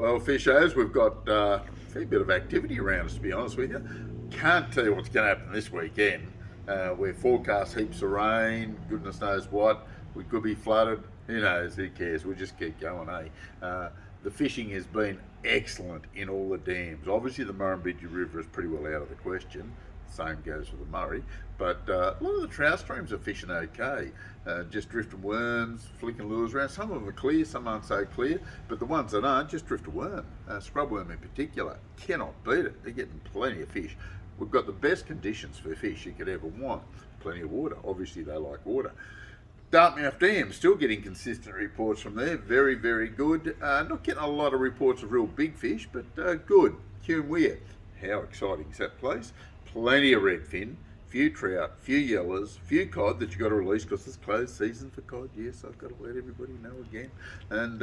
Well, fishers, we've got a fair bit of activity around us, to be honest with you. Can't tell you what's going to happen this weekend. We're forecast heaps of rain, goodness knows what. We could be flooded. Who knows? Who cares? We'll just keep going, eh? The fishing has been excellent in all the dams. Obviously, the Murrumbidgee River is pretty well out of the question. Same goes for the Murray, but a lot of the trout streams are fishing okay. Just drifting worms, flicking lures around. Some of them are clear, some aren't so clear, but the ones that aren't, just drift a worm. Scrub worm in particular, cannot beat it. They're getting plenty of fish. We've got the best conditions for fish you could ever want. Plenty of water. Obviously, they like water. Dartmouth Dam, still getting consistent reports from there. Very, very good. Not getting a lot of reports of real big fish, but good. Hume Weir. How exciting is that place? Plenty of redfin, few trout, few yellers, few cod that you got to release because it's closed season for cod. Yes, I've got to let everybody know again. And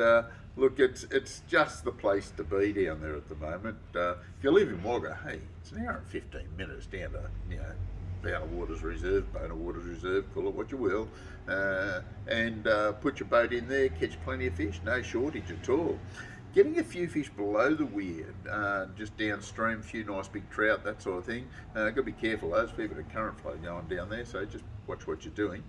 look, it's just the place to be down there at the moment. If you live in Wagga, hey, it's an hour and 15 minutes down to, Bower Waters Reserve, Bower Waters Reserve, call it what you will, and put your boat in there, catch plenty of fish, no shortage at all. Getting a few fish below the weir, just downstream, a few nice big trout, that sort of thing. Got to be careful, there's a fair bit of current flow going down there, so just watch what you're doing.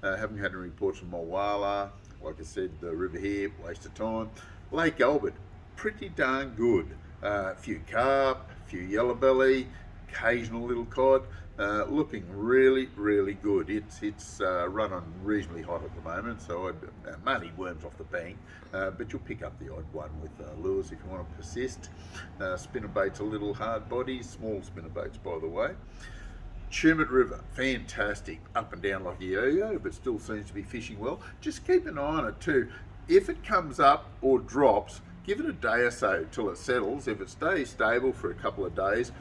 Haven't had any reports from Mulwala, like I said, the river here, waste of time. Lake Albert, pretty darn good. A few carp, a few yellow belly, occasional little cod. Looking really, really good. It's running reasonably hot at the moment, so mainly worms off the bank, but you'll pick up the odd one with lures if you want to persist. Spinnerbaits are little hard bodies, small spinnerbaits by the way. Sherman River, fantastic, up and down like a yo-yo, but still seems to be fishing well. Just keep an eye on it too. If it comes up or drops, give it a day or so till it settles. If it stays stable for a couple of days,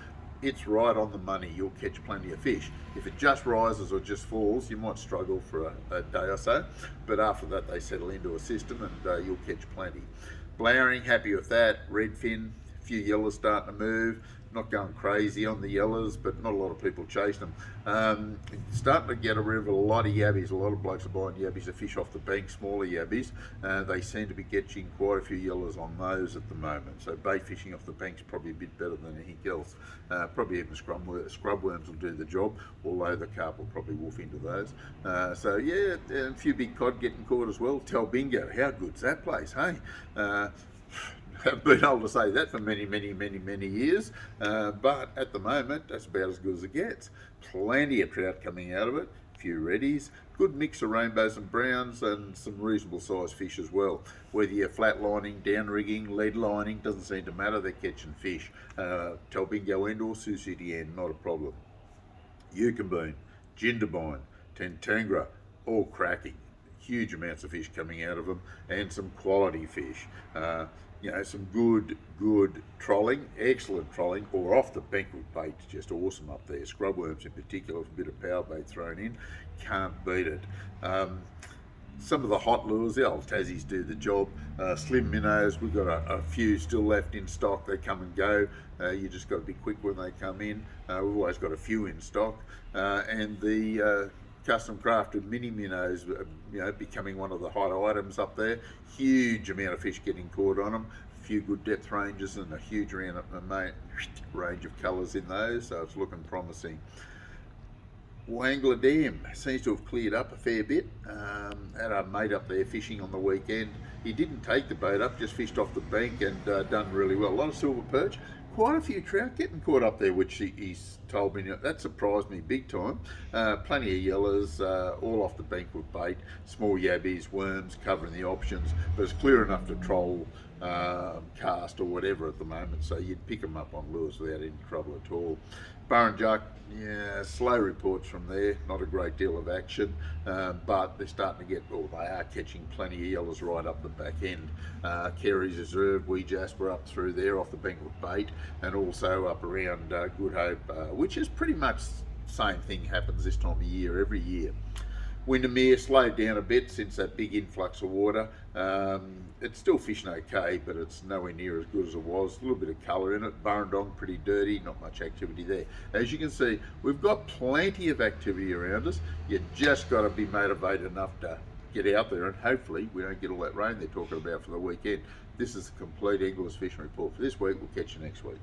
it's right on the money. You'll catch plenty of fish. If it just rises or just falls, you might struggle for a day or so, but after that they settle into a system and you'll catch plenty. Blowering, happy with that. Redfin, a few yellers starting to move. Not going crazy on the yellers, but not a lot of people chasing them. Starting to get rid of a lot of yabbies. A lot of blokes are buying yabbies to fish off the bank, smaller yabbies. They seem to be catching quite a few yellers on those at the moment. So bait fishing off the bank's probably a bit better than anything else. Probably even scrub worms will do the job, although the carp will probably wolf into those. So yeah, a few big cod getting caught as well. Bingo, how good's that place, hey? Haven't been able to say that for many years, but at the moment that's about as good as it gets. Plenty of trout coming out of it, a few reddies, good mix of rainbows and browns, and some reasonable sized fish as well. Whether you're flat lining, down rigging, lead lining, doesn't seem to matter, they're catching fish. Talbingo end or Susiti end, not a problem. Yukonbean, Jindabyne, Tentangra, all cracking. Huge amounts of fish coming out of them, and some quality fish. Some good trolling, excellent trolling, or off the bank with bait, just awesome up there. Scrub worms in particular, with a bit of power bait thrown in, can't beat it. Some of the hot lures, the old Tassies do the job. Slim minnows, we've got a few still left in stock. They come and go. You just got to be quick when they come in. We've always got a few in stock, and the custom crafted mini minnows, becoming one of the hot items up there. Huge amount of fish getting caught on them. A few good depth ranges and a huge range of colours in those, so it's looking promising. Wagga Dam seems to have cleared up a fair bit. Had a mate up there fishing on the weekend. He didn't take the boat up, just fished off the bank and done really well. A lot of silver perch. Quite a few trout getting caught up there, which he's told me. That surprised me big time. Plenty of yellers, all off the bank with bait, small yabbies, worms, covering the options, but it's clear enough to troll, cast or whatever at the moment, so you'd pick them up on lures without any trouble at all. Burrinjuck, slow reports from there, not a great deal of action, but they're starting to they are catching plenty of yellers right up the back end. Kerry's Reserve, Wee Jasper up through there off the bank with bait, and also up around Good Hope, which is pretty much the same thing happens this time of year every year. Windermere slowed down a bit since that big influx of water. It's still fishing okay, but it's nowhere near as good as it was. A little bit of colour in it. Burrendong pretty dirty, not much activity there. As you can see, we've got plenty of activity around us. You just got to be motivated enough to get out there, and hopefully we don't get all that rain they're talking about for the weekend. This is the Compleat Anglers Fishing Report for this week. We'll catch you next week.